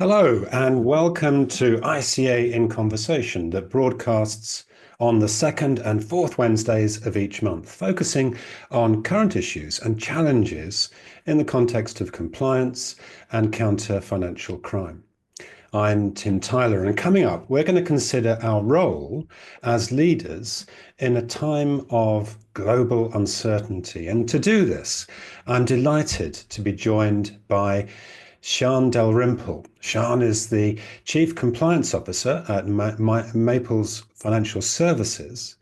Hello, and welcome to ICA in Conversation that broadcasts on the second and fourth Wednesdays of each month, focusing on current issues and challenges in the context of compliance and counter financial crime. I'm Tim Tyler, and coming up, we're going to consider our role as leaders in a time of global uncertainty. And to do this, I'm delighted to be joined by Sian Dalrymple. Sian is the Chief Compliance Officer at Maples Financial Services.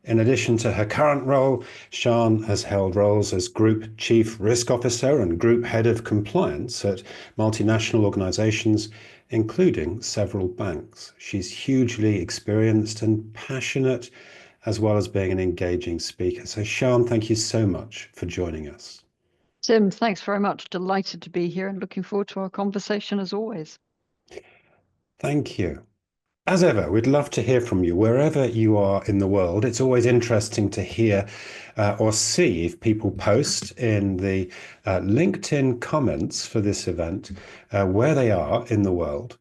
In addition to her current role, Sian has held roles as Group Chief Risk Officer and Group Head of Compliance at multinational organizations, including several banks. She's hugely experienced and passionate, as well as being an engaging speaker. So, Sian, thank you so much for joining us. Tim, thanks very much. Delighted to be here and looking forward to our conversation as always. Thank you. As ever, we'd love to hear from you wherever you are in the world. It's always interesting to hear or see if people post in the LinkedIn comments for this event where they are in the world.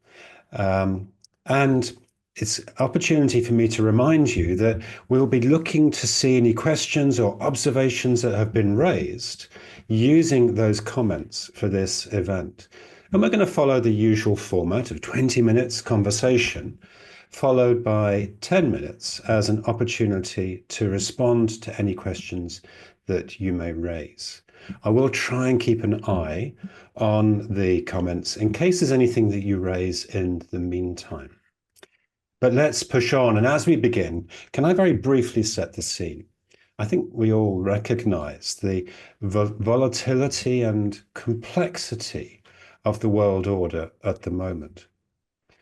And it's an opportunity for me to remind you that we'll be looking to see any questions or observations that have been raised using those comments for this event. And we're going to follow the usual format of 20 minutes conversation, followed by 10 minutes as an opportunity to respond to any questions that you may raise. I will try and keep an eye on the comments in case there's anything that you raise in the meantime. But let's push on. And as we begin, can I very briefly set the scene? I think we all recognize the volatility and complexity of the world order at the moment.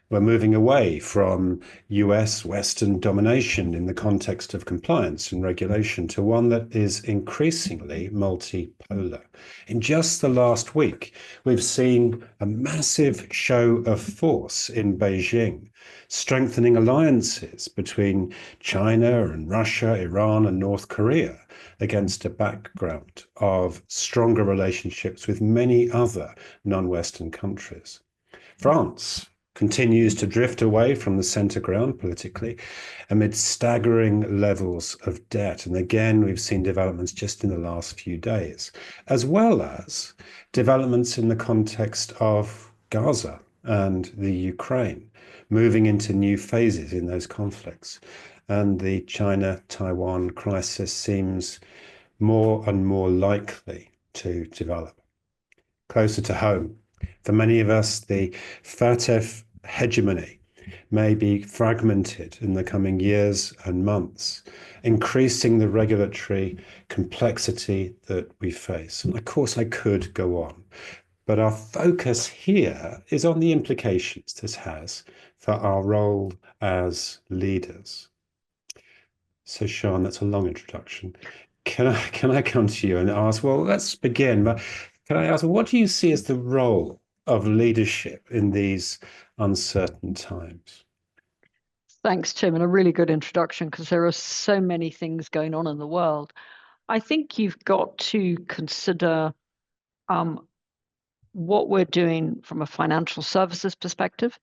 We're moving away from US Western domination in the context of compliance and regulation to one that is increasingly multipolar. In just the last week, we've seen a massive show of force in Beijing, strengthening alliances between China and Russia, Iran and North Korea against a background of stronger relationships with many other non-Western countries. France continues to drift away from the center ground politically amid staggering levels of debt. And again, we've seen developments just in the last few days, as well as developments in the context of Gaza and the Ukraine, moving into new phases in those conflicts. And the China-Taiwan crisis seems more and more likely to develop. Closer to home, for many of us, the FATF hegemony may be fragmented in the coming years and months, increasing the regulatory complexity that we face. And of course, I could go on, but our focus here is on the implications this has for our role as leaders. So, Sian, that's a long introduction. Can I come to you and ask, well, let's begin, but can I ask, what do you see as the role of leadership in these uncertain times? Thanks, Tim, and a really good introduction because there are so many things going on in the world. I think you've got to consider what we're doing from a financial services perspective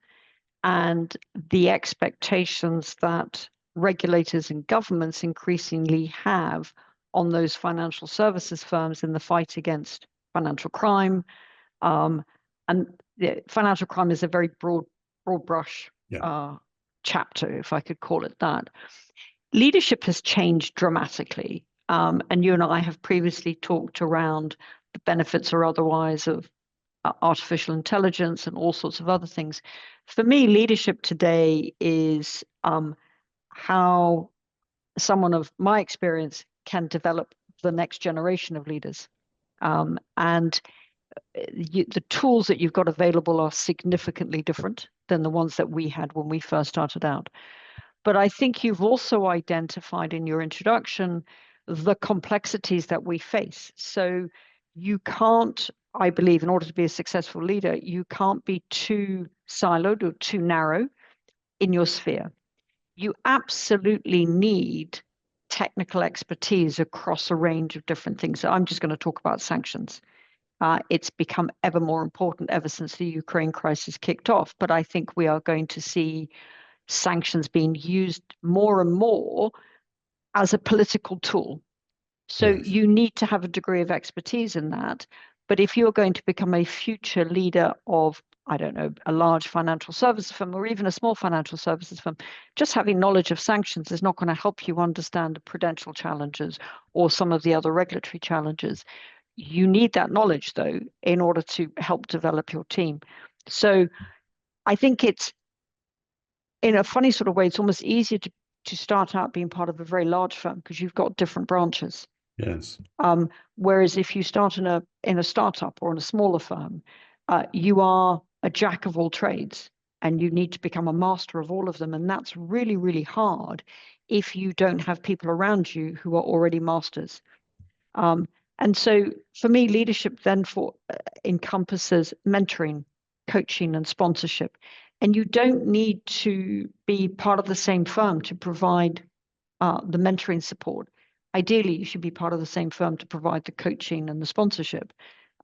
and the expectations that regulators and governments increasingly have on those financial services firms in the fight against financial crime. And financial crime is a very broad brush chapter, if I could call it that. Leadership has changed dramatically. And you and I have previously talked around the benefits or otherwise of artificial intelligence and all sorts of other things. For me, leadership today is how someone of my experience can develop the next generation of leaders. And the tools that you've got available are significantly different than the ones that we had when we first started out. But I think you've also identified in your introduction the complexities that we face. So you can't, I believe, in order to be a successful leader, you can't be too siloed or too narrow in your sphere. You absolutely need technical expertise across a range of different things. So I'm just going to talk about sanctions. It's become ever more important ever since the Ukraine crisis kicked off. But I think we are going to see sanctions being used more and more as a political tool. So Yes. you need to have a degree of expertise in that. But if you're going to become a future leader of, I don't know, a large financial services firm or even a small financial services firm, just having knowledge of sanctions is not going to help you understand the prudential challenges or some of the other regulatory challenges. You need that knowledge, though, in order to help develop your team. So I think it's, in a funny sort of way, it's almost easier to start out being part of a very large firm because you've got different branches. Yes. Whereas if you start in a startup or in a smaller firm, you are a jack of all trades and you need to become a master of all of them. And that's really, really hard if you don't have people around you who are already masters. And so for me, leadership then encompasses mentoring, coaching, and sponsorship. And you don't need to be part of the same firm to provide the mentoring support. Ideally, you should be part of the same firm to provide the coaching and the sponsorship.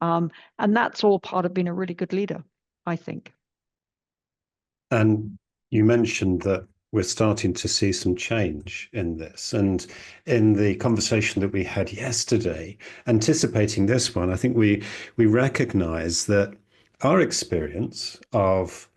And that's all part of being a really good leader, I think. And you mentioned that we're starting to see some change in this. And in the conversation that we had yesterday, anticipating this one, I think we recognize that our experience of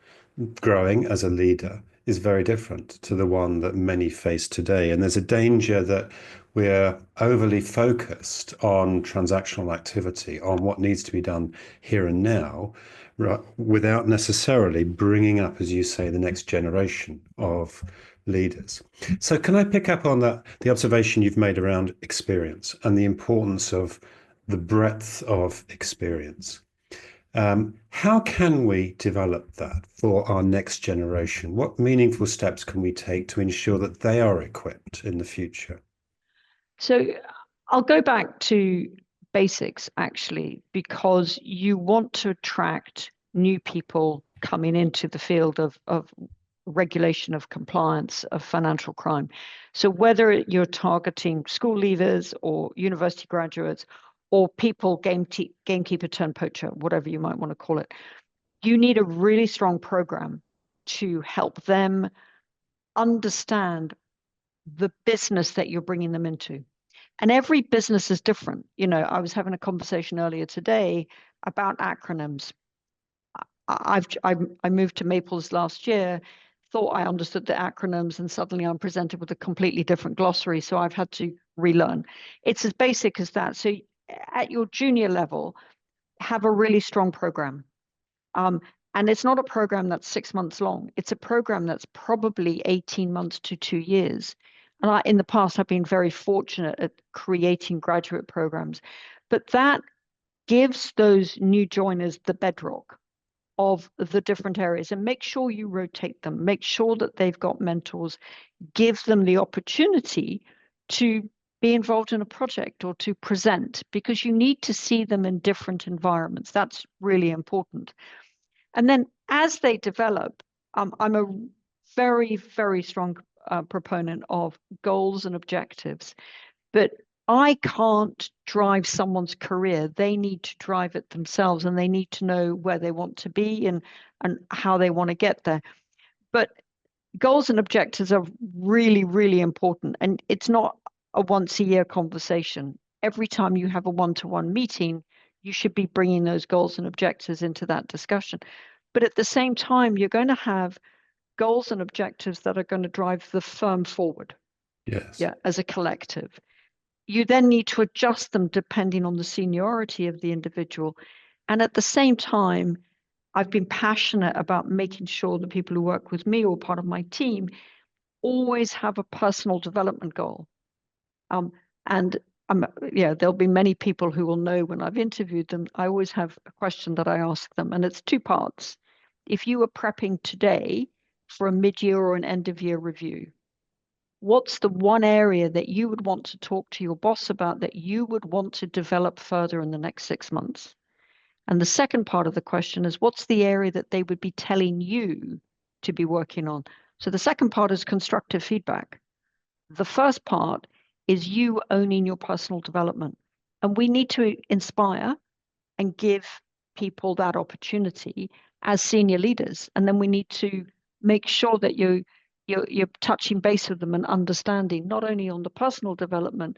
growing as a leader is very different to the one that many face today. And there's a danger that we're overly focused on transactional activity, on what needs to be done here and now, without necessarily bringing up, as you say, the next generation of leaders. So can I pick up on the observation you've made around experience and the importance of the breadth of experience? How can we develop that for our next generation? What meaningful steps can we take to ensure that they are equipped in the future? So I'll go back to basics, actually, because you want to attract new people coming into the field of regulation, of compliance, of financial crime. So whether you're targeting school leavers or university graduates or people, gamekeeper turned poacher, whatever you might want to call it, you need a really strong program to help them understand the business that you're bringing them into. And every business is different. You know, I was having a conversation earlier today about acronyms. I moved to Maples last year, thought I understood the acronyms, and suddenly I'm presented with a completely different glossary. So I've had to relearn. It's as basic as that. So at your junior level, have a really strong program. And it's not a program that's 6 months long. It's a program that's probably 18 months to 2 years. And in the past, I've been very fortunate at creating graduate programs. But that gives those new joiners the bedrock of the different areas, and make sure you rotate them. Make sure that they've got mentors. Give them the opportunity to be involved in a project or to present, because you need to see them in different environments. That's really important. And then as they develop, I'm a very, very strong proponent of goals and objectives, but I can't drive someone's career. They need to drive it themselves, and they need to know where they want to be and how they want to get there. But goals and objectives are really, really important. And it's not a once a year conversation. Every time you have a one-to-one meeting, you should be bringing those goals and objectives into that discussion. But at the same time, you're going to have goals and objectives that are going to drive the firm forward. Yes. Yeah, as a collective. You then need to adjust them depending on the seniority of the individual. And at the same time, I've been passionate about making sure the people who work with me or part of my team always have a personal development goal. And there'll be many people who will know when I've interviewed them, I always have a question that I ask them, and it's two parts. If you were prepping today for a mid-year or an end-of-year review, what's the one area that you would want to talk to your boss about that you would want to develop further in the next 6 months? And the second part of the question is, what's the area that they would be telling you to be working on? So the second part is constructive feedback. The first part is you owning your personal development. And we need to inspire and give people that opportunity as senior leaders. And then we need to make sure that you're touching base with them and understanding not only on the personal development,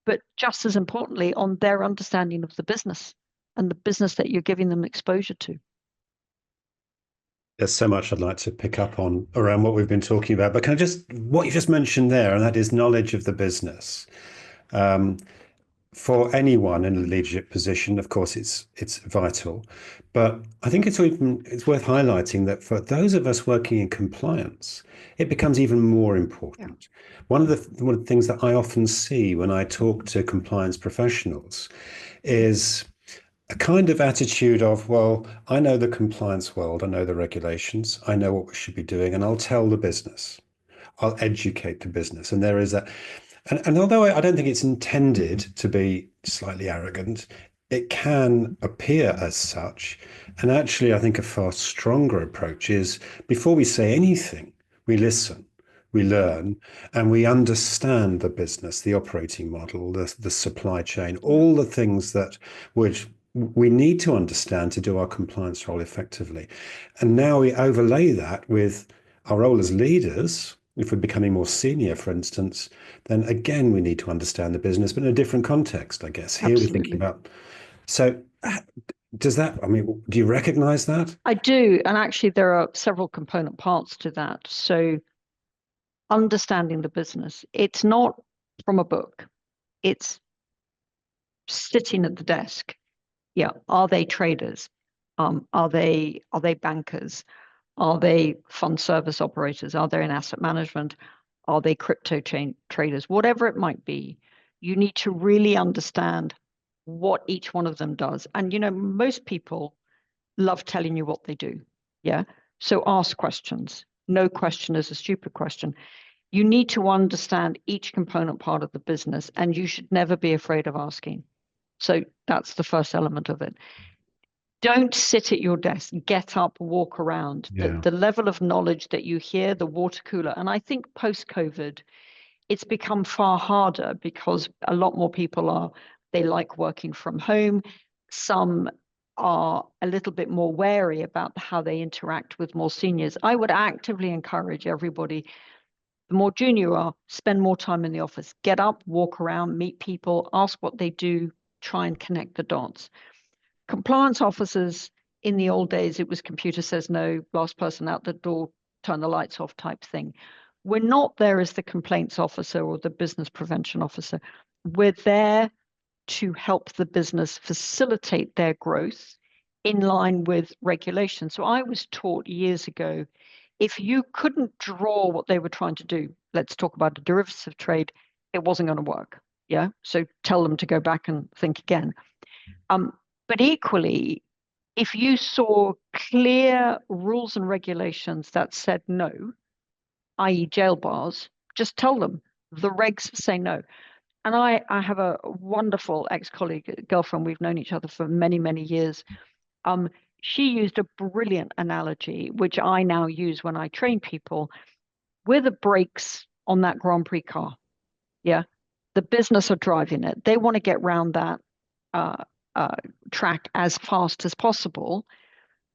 but just as importantly on their understanding of the business and the business that you're giving them exposure to. There's so much I'd like to pick up on around what we've been talking about, but what you just mentioned there, and that is knowledge of the business. For anyone in a leadership position, of course, it's vital. But I think it's worth highlighting that for those of us working in compliance, it becomes even more important. Yeah. One of the things that I often see when I talk to compliance professionals is a kind of attitude of, well, I know the compliance world, I know the regulations, I know what we should be doing, and I'll tell the business. I'll educate the business. And there is that. And although I don't think it's intended to be slightly arrogant, it can appear as such. And actually, I think a far stronger approach is before we say anything, we listen, we learn, and we understand the business, the operating model, the supply chain, all the things that we need to understand to do our compliance role effectively. And now we overlay that with our role as leaders. If we're becoming more senior, for instance, then again, we need to understand the business, but in a different context, I guess. Here Absolutely. we're thinking about, so do you recognize that? I do. And actually, there are several component parts to that. So understanding the business, it's not from a book, it's sitting at the desk. Yeah. Are they traders? Are they bankers? Are they fund service operators? Are they in asset management? Are they crypto chain traders? Whatever it might be, you need to really understand what each one of them does. And, most people love telling you what they do. Yeah. So ask questions. No question is a stupid question. You need to understand each component part of the business, and you should never be afraid of asking. So that's the first element of it. Don't sit at your desk, get up, walk around. Yeah. The level of knowledge that you hear, the water cooler. And I think post-COVID, it's become far harder because a lot more people they like working from home. Some are a little bit more wary about how they interact with more seniors. I would actively encourage everybody, the more junior you are, spend more time in the office. Get up, walk around, meet people, ask what they do, try and connect the dots. Compliance officers in the old days, it was computer says no, last person out the door, turn the lights off type thing. We're not there as the complaints officer or the business prevention officer. We're there to help the business facilitate their growth in line with regulation. So I was taught years ago, if you couldn't draw what they were trying to do, let's talk about a derivative trade, it wasn't going to work. Yeah. So tell them to go back and think again. But equally, if you saw clear rules and regulations that said no, i.e. jail bars, just tell them the regs say no. And I have a wonderful ex-colleague, girlfriend, we've known each other for many, many years. She used a brilliant analogy, which I now use when I train people. We're the brakes on that Grand Prix car. Yeah. The business are driving it. They want to get around that track as fast as possible.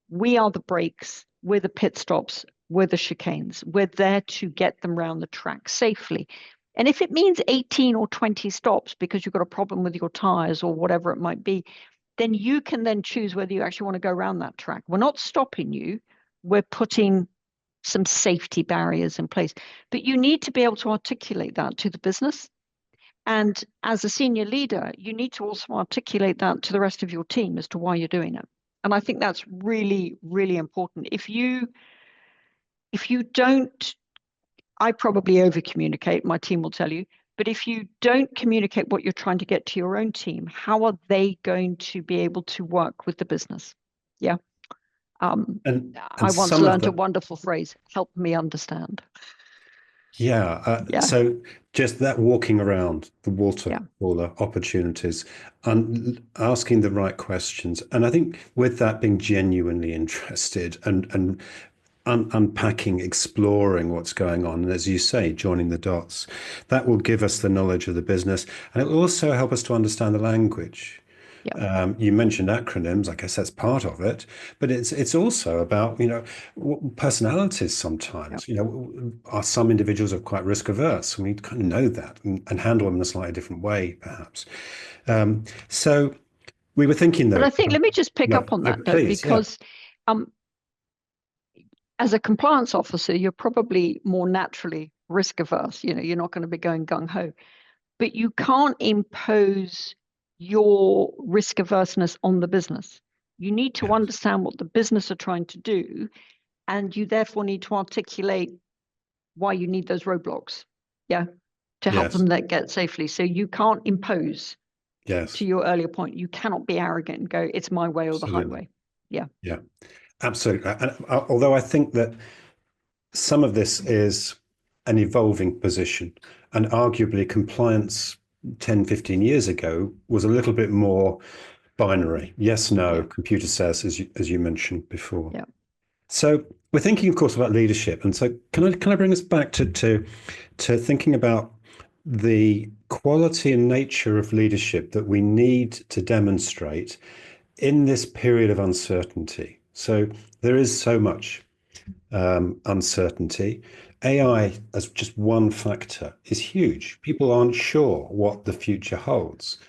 We are the brakes, we're the pit stops, we're the chicanes. We're there to get them around the track safely. And if it means 18 or 20 stops because you've got a problem with your tires or whatever it might be, then you can then choose whether you actually want to go around that track. We're not stopping you. We're putting some safety barriers in place. But you need to be able to articulate that to the business. And as a senior leader, you need to also articulate that to the rest of your team as to why you're doing it. And I think that's really, really important. If you don't, I probably over communicate, my team will tell you, but if you don't communicate what you're trying to get to your own team, how are they going to be able to work with the business? Yeah. And I once learned a wonderful phrase, help me understand. Yeah. So just that walking around the water cooler opportunities and asking the right questions. And I think with that being genuinely interested and unpacking, exploring what's going on, and as you say, joining the dots, that will give us the knowledge of the business. And it will also help us to understand the language. You mentioned acronyms. I guess that's part of it, but it's also about, personalities sometimes. Are some individuals are quite risk averse, and we kind of know that and handle them in a slightly different way, perhaps. So we were thinking But though. I think, let me just pick up on that note, Please, yeah. because as a compliance officer, you're probably more naturally risk averse. You're not going to be going gung ho, but you can't impose your risk averseness on the business. You need to understand what the business are trying to do, and you therefore need to articulate why you need those roadblocks, to help them get safely. So you can't impose. To your earlier point, you cannot be arrogant and go, it's my way or the highway. Yeah, absolutely. And although I think that some of this is an evolving position, and arguably compliance 10, 15 years ago was a little bit more binary. Yes, no, computer says, as you mentioned before. Yeah. So we're thinking, of course, about leadership. And so can I bring us back to thinking about the quality and nature of leadership that we need to demonstrate in this period of uncertainty? So there is so much uncertainty. AI, as just one factor, is huge. People aren't sure what the future holds.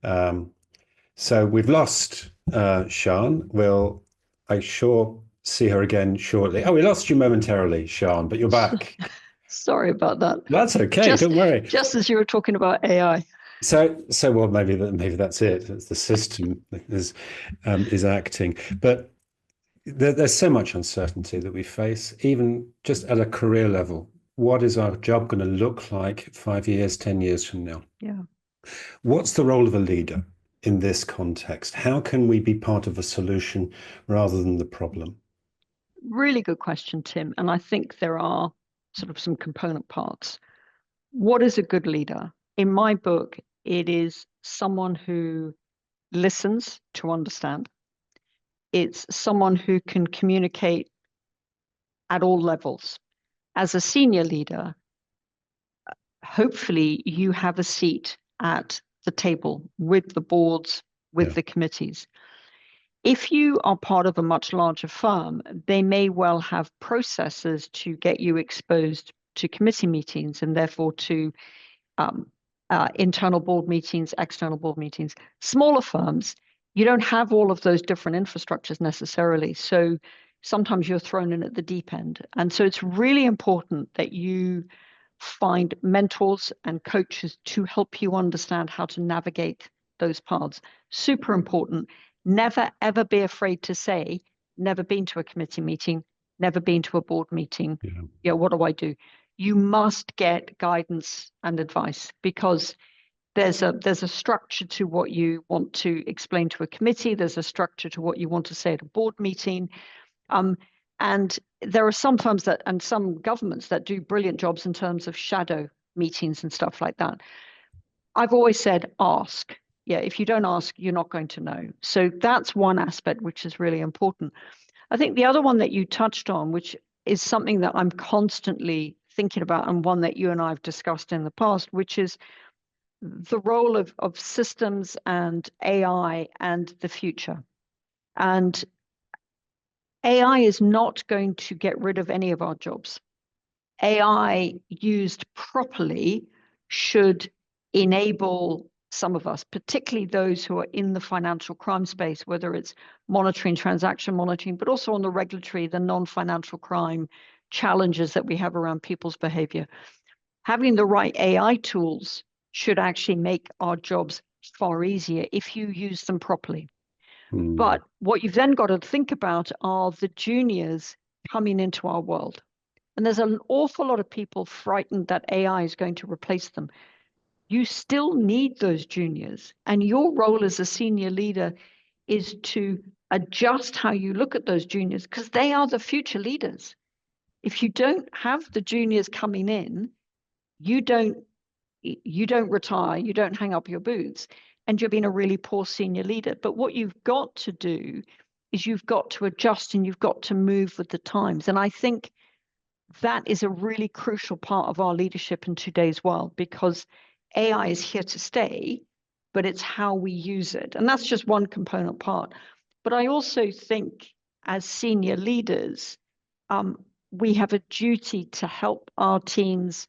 So we've lost Sian. I sure see her again shortly. Oh, we lost you momentarily, Sian, but you're back. Sorry about that. That's okay. Don't worry. Just as you were talking about AI. So well, maybe that's it. It's the system that is acting, but there's so much uncertainty that we face, even just at a career level. What is our job going to look like 5 years, 10 years from now? Yeah. What's the role of a leader in this context? How can we be part of a solution rather than the problem? Really good question, Tim. And I think there are sort of some component parts. What is a good leader? In my book, it is someone who listens to understand. It's someone who can communicate at all levels. As a senior leader, hopefully you have a seat at the table with the boards, with the committees. If you are part of a much larger firm, they may well have processes to get you exposed to committee meetings and therefore to internal board meetings, external board meetings. Smaller firms, you don't have all of those different infrastructures necessarily. So sometimes you're thrown in at the deep end. And so it's really important that you find mentors and coaches to help you understand how to navigate those paths. Super important. Never, ever be afraid to say, never been to a committee meeting, never been to a board meeting. What do I do? You must get guidance and advice, because there's a structure to what you want to explain to a committee. There's a structure to what you want to say at a board meeting. And there are some firms and some governments that do brilliant jobs in terms of shadow meetings and stuff like that. I've always said, ask. If you don't ask, you're not going to know. So that's one aspect which is really important. I think the other one that you touched on, which is something that I'm constantly thinking about, and one that you and I have discussed in the past, which is the role of systems and AI and the future. And AI is not going to get rid of any of our jobs. AI used properly should enable some of us, particularly those who are in the financial crime space, whether it's monitoring, transaction monitoring, but also on the regulatory, the non-financial crime challenges that we have around people's behavior. Having the right AI tools should actually make our jobs far easier if you use them properly. But what you've then got to think about are the juniors coming into our world. And there's an awful lot of people frightened that AI is going to replace them. You still need those juniors. And your role as a senior leader is to adjust how you look at those juniors, because they are the future leaders. If you don't have the juniors coming in, you don't retire, you don't hang up your boots, and you're being a really poor senior leader. But what you've got to do is you've got to adjust and you've got to move with the times. And I think that is a really crucial part of our leadership in today's world, because AI is here to stay. but it's how we use it. And that's just one component part. But I also think as senior leaders, we have a duty to help our teams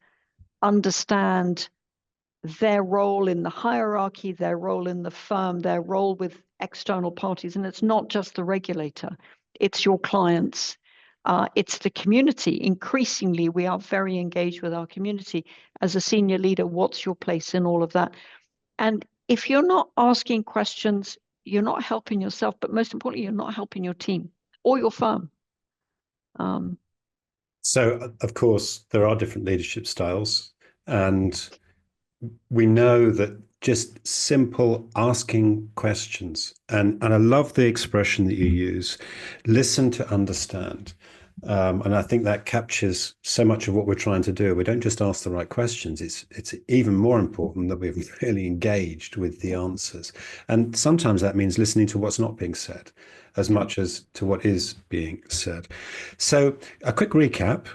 understand their role in the hierarchy, their role in the firm, their role with external parties. And it's not just the regulator, it's your clients, it's the community. Increasingly, we are very engaged with our community. As a senior leader, what's your place in all of that? And if you're not asking questions, you're not helping yourself, but most importantly, you're not helping your team or your firm. So, of course, there are different leadership styles, and we know that just simple asking questions, and I love the expression that you use, listen to understand. And I think that captures so much of what we're trying to do. We don't just ask the right questions. It's even more important that we're really engaged with the answers. And sometimes that means listening to what's not being said as much as to what is being said. So a quick recap.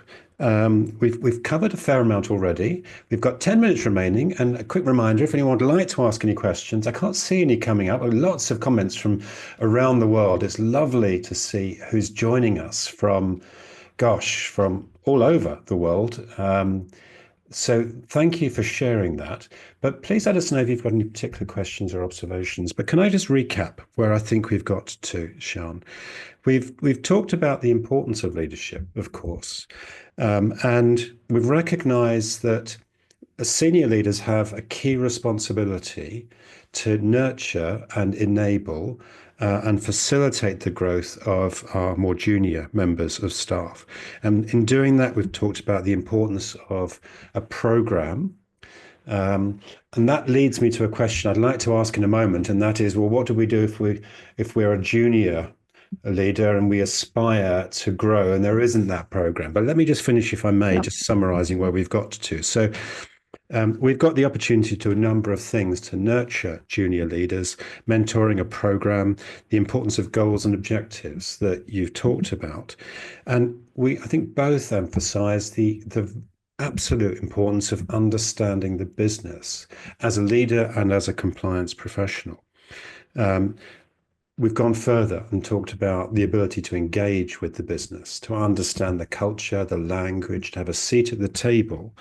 We've covered a fair amount already. We've got 10 minutes remaining, and a quick reminder, if anyone would like to ask any questions, I can't see any coming up. Lots of comments from around the world. It's lovely to see who's joining us from all over the world. So thank you for sharing that. But please let us know if you've got any particular questions or observations. But can I just recap where I think we've got to, Sian? We've talked about the importance of leadership, of course, and we've recognised that senior leaders have a key responsibility to nurture and enable and facilitate the growth of our more junior members of staff. And in doing that, we've talked about the importance of a program. And that leads me to a question I'd like to ask in a moment, and that is, well, what do we do if we're a junior leader and we aspire to grow and there isn't that program? But let me just finish, if I may, just summarizing where we've got to. So we've got the opportunity to do a number of things to nurture junior leaders, mentoring, a program, the importance of goals and objectives that you've talked about. And I think both emphasize the absolute importance of understanding the business as a leader and as a compliance professional. We've gone further and talked about the ability to engage with the business, to understand the culture, the language, to have a seat at the table.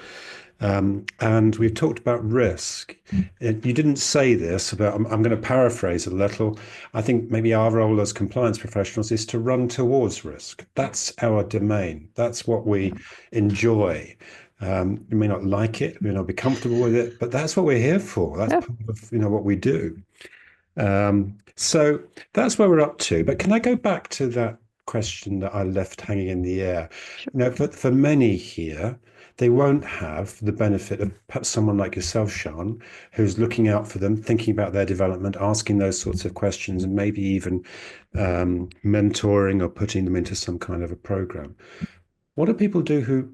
And we've talked about risk. You didn't say this, but I'm going to paraphrase a little. I think maybe our role as compliance professionals is to run towards risk. That's our domain. That's what we enjoy. We may not like it, we may not be comfortable with it, but that's what we're here for. That's part of what we do. So that's where we're up to. But can I go back to that question that I left hanging in the air? Sure. For many here, they won't have the benefit of perhaps someone like yourself, Sian, who's looking out for them, thinking about their development, asking those sorts of questions, and maybe even mentoring or putting them into some kind of a program. What do people do who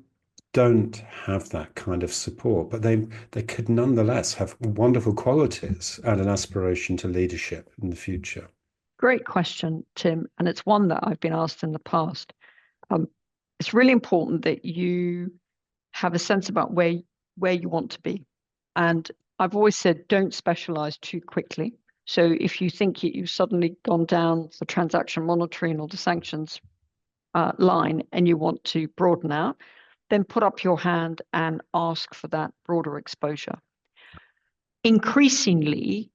don't have that kind of support, but they could nonetheless have wonderful qualities and an aspiration to leadership in the future? Great question, Tim. And it's one that I've been asked in the past. It's really important that you have a sense about where you want to be. And I've always said, don't specialize too quickly. So if you think you've suddenly gone down the transaction monitoring or the sanctions line and you want to broaden out, then put up your hand and ask for that broader exposure. Increasingly,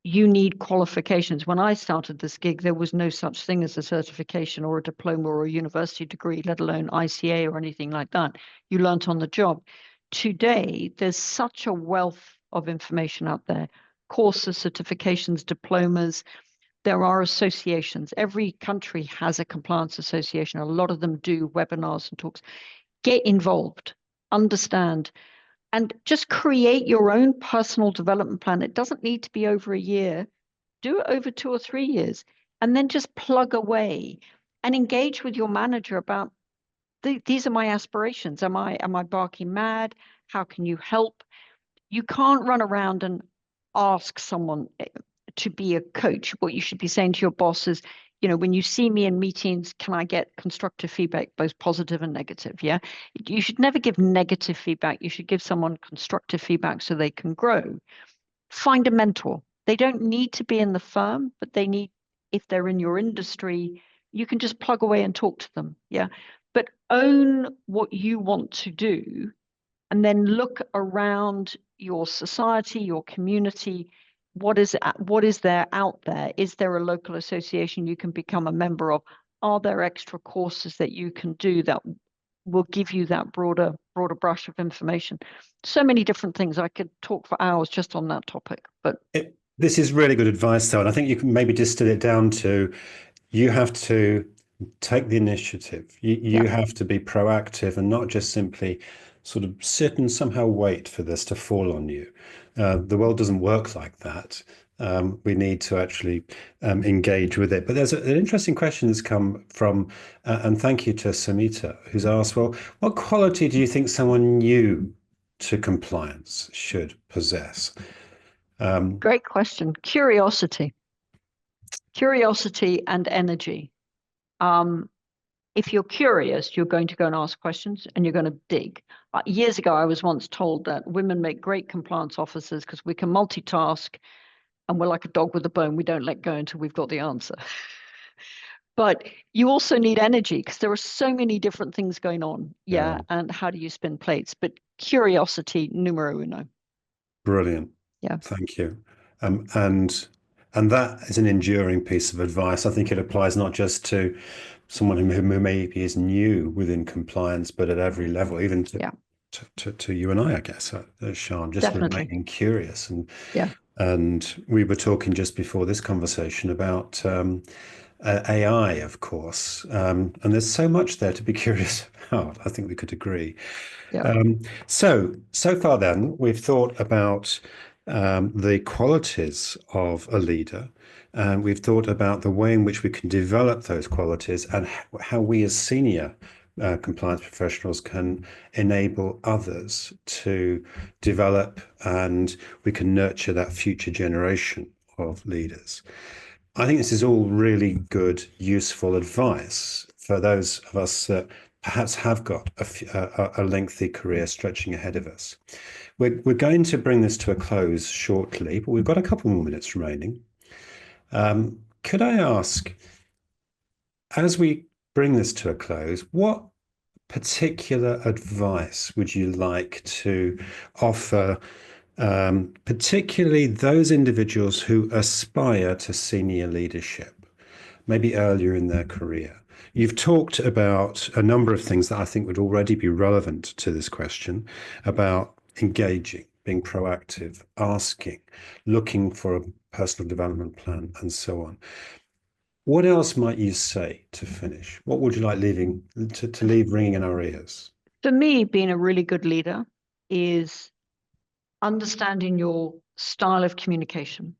you need qualifications. When I started this gig, there was no such thing as a certification or a diploma or a university degree, let alone ICA or anything like that. You learnt on the job. Today, there's such a wealth of information out there, courses, certifications, diplomas. There are associations. Every country has a compliance association. A lot of them do webinars and talks. Get involved, understand, and just create your own personal development plan. It doesn't need to be over a year. Do it over 2 or 3 years, and then just plug away and engage with your manager about these are my aspirations. Am I barking mad? How can you help? You can't run around and ask someone to be a coach. What you should be saying to your boss is, when you see me in meetings, can I get constructive feedback, both positive and negative? Yeah. You should never give negative feedback. You should give someone constructive feedback so they can grow. Find a mentor. They don't need to be in the firm, but they need, if they're in your industry, you can just plug away and talk to them. Yeah. But own what you want to do and then look around your society, your community. What is there out there? Is there a local association you can become a member of? Are there extra courses that you can do that will give you that broader brush of information? So many different things. I could talk for hours just on that topic, but This is really good advice, though, and I think you can maybe distill it down to you have to take the initiative. yeah, You have to be proactive and not just simply sort of sit and somehow wait for this to fall on you. The world doesn't work like that. We need to actually engage with it. But there's an interesting question that's come from, and thank you to Samita, who's asked, well, what quality do you think someone new to compliance should possess? great question. Curiosity and energy. If you're curious, you're going to go and ask questions and you're going to dig. Years ago, I was once told that women make great compliance officers because we can multitask and we're like a dog with a bone. We don't let go until we've got the answer. But you also need energy because there are so many different things going on. Yeah, Yeah. And how do you spin plates? But curiosity, numero uno. brilliant. Yeah. Thank you. Um, and and that is an enduring piece of advice. I think it applies not just to someone who maybe is new within compliance, but at every level, even to Yeah. to you and I guess, Sian, just Definitely. remaining curious. Yeah. And we were talking just before this conversation about AI, of course, and there's so much there to be curious about. I think we could agree. Yeah. So far then, we've thought about the qualities of a leader, and we've thought about the way in which we can develop those qualities and how we as senior compliance professionals can enable others to develop and we can nurture that future generation of leaders. I think this is all really good, useful advice for those of us that perhaps have got a lengthy career stretching ahead of us. We're going to bring this to a close shortly, but we've got a couple more minutes remaining. Could I ask, as we bring this to a close, what particular advice would you like to offer, particularly those individuals who aspire to senior leadership, maybe earlier in their career? You've talked about a number of things that I think would already be relevant to this question about engaging, being proactive, asking, looking for a personal development plan, and so on. What else might you say to finish? What would you like to leave ringing in our ears? For me, being a really good leader is understanding your style of communication.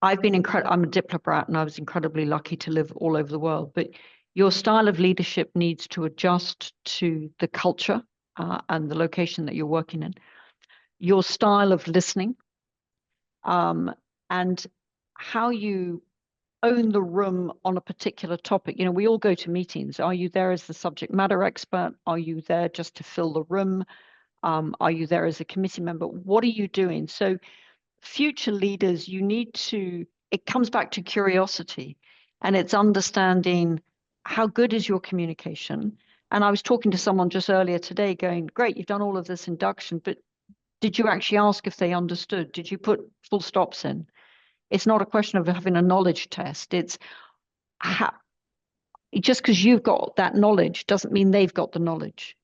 I'm a diplomat and I was incredibly lucky to live all over the world, but your style of leadership needs to adjust to the culture and the location that you're working in. Your style of listening and how you own the room on a particular topic. You know, we all go to meetings. Are you there as the subject matter expert? Are you there just to fill the room? Are you there as a committee member? What are you doing? So future leaders, it comes back to curiosity and it's understanding how good is your communication. And I was talking to someone just earlier today going, great, you've done all of this induction, but did you actually ask if they understood? Did you put full stops in? It's not a question of having a knowledge test. It's how, just because you've got that knowledge doesn't mean they've got the knowledge.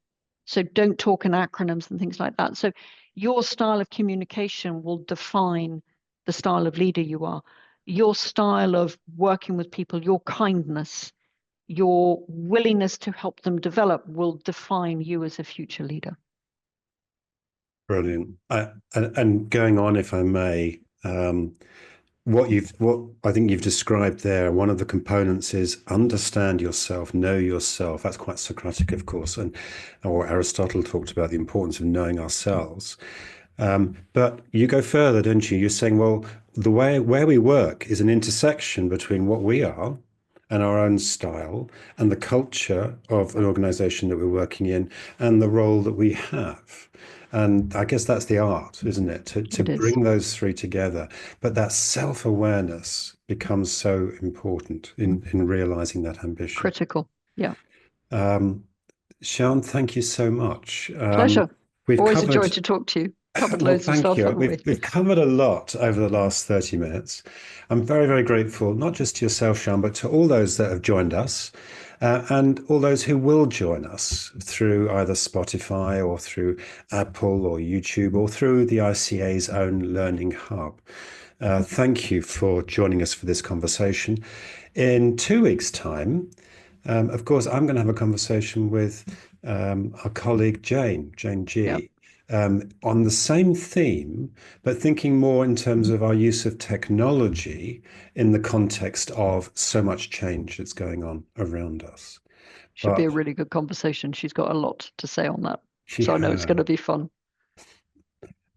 So don't talk in acronyms and things like that. So your style of communication will define the style of leader you are. Your style of working with people, your kindness, your willingness to help them develop will define you as a future leader. Brilliant. And going on, if I may, what I think you've described there, one of the components is understand yourself, know yourself. That's quite Socratic, of course, or Aristotle talked about the importance of knowing ourselves. But you go further, don't you? You're saying, well, the way where we work is an intersection between what we are and our own style and the culture of an organization that we're working in and the role that we have. And I guess that's the art, isn't it? To It is bring those three together. But that self-awareness becomes so important in realizing that ambition. critical. Yeah. Um, Sian, thank you so much. Pleasure. We've Always a joy covered, to talk to you. Covered well, loads of thank stuff, you. haven't we? We've covered a lot over the last 30 minutes. I'm very, very grateful, not just to yourself, Sian, but to all those that have joined us, and all those who will join us through either Spotify or through Apple or YouTube or through the ICA's own Learning Hub. Thank you for joining us for this conversation. In 2 weeks' time, of course, I'm going to have a conversation with our colleague Jane Yeah. G, on the same theme, but thinking more in terms of our use of technology in the context of so much change that's going on around us. Should be But a really good conversation. She's got a lot to say on that. she So I know it's going has. to be fun.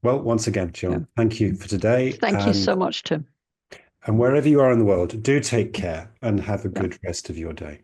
Well, once again, Yeah. John, thank you for today. Thank you so much, Tim. And wherever you are in the world, do take care and have a Yeah. good rest of your day.